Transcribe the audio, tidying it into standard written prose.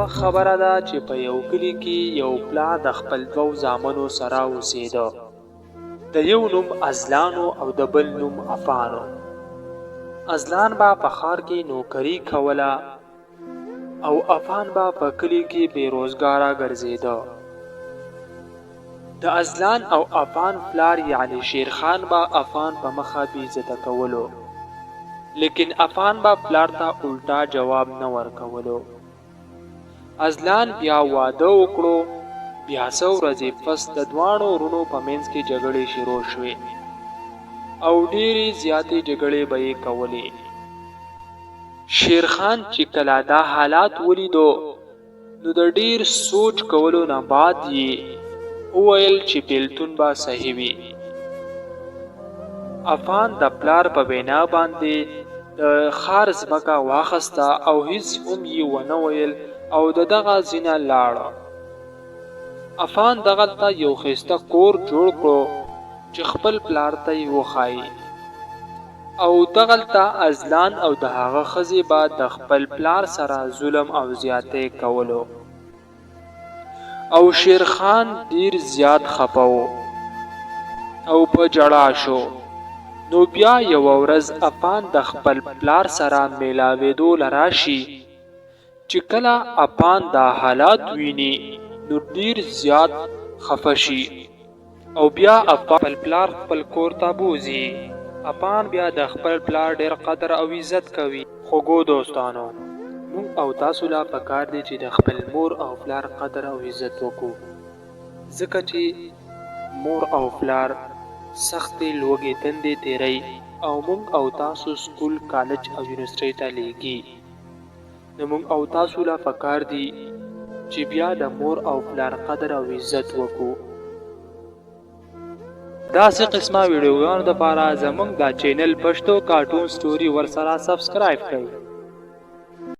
وخت خبره ده چې په یو کلي کې یو پلار د خپل دوو زامنو سره اوسېده. د یو نوم ازلانو او د بل نوم افانو. ازلان به په ښار کې نوکري کوله او افان به په کلي کې بې روزګاره ګرځېده. د ازلان او افان پلار یعنی شیرخان به افان په مخه بې عزته کولو، لیکن افان به پلار ته الټا جواب نه ورکولو. ازلان بیا واده وکړو. بیا څو ورځې پس د دواړو ورونو په منځ کې جګړې شروع شوې او ډېرې زیاتې جګړې به یې کولې. شیرخان چې کله دا حالات ولیدو نو د ډېر سوچ کولو نه بعد یې وویل چې بیلتون به صحیح وي. افان د پلار په وینا باندې د ښار ځمکه واخیسته او هیڅ هم یې ونه ویل او د دغه ځینه لاړه. افان دغلته یو ښایسته کور جوړ کړو چې خپل پلار ته یې وښایي او دغلته ازلان او د هغه ښځې به د خپل پلار سره ظلم او زیاتې کولو او شیرخان ډیر زیات خفه و او په ژړا شو. نو بیا یوه ورځ افان د خپل پلار سره میلاوېدو لراشي چې کله افان دا حالات ویني نو ډیر زیات خفه شي او بیا افان خپل پلار خپل کور ته بوځي. افان بیا د خپل پلار ډیر قدر او عزت کوي. خوږو دوستانو، مونږ او تاسو لا پکار دی چې د خپل مور او پلار قدر او عزت وکړو، ځکه چې مور او پلار سختې لوږې تندې تیری او مونږ او تاسو سکول کالج او یونیورسټۍ ته لیږي. نو مونږ او تاسو لا پکار دی چې بیا د مور او پلار قدر او عزت وکړو. داسې قسمه ویډیوګانو دپاره زموږ دا چینل پښتو کارټون سټوري ورسره سبسکرایب کړئ.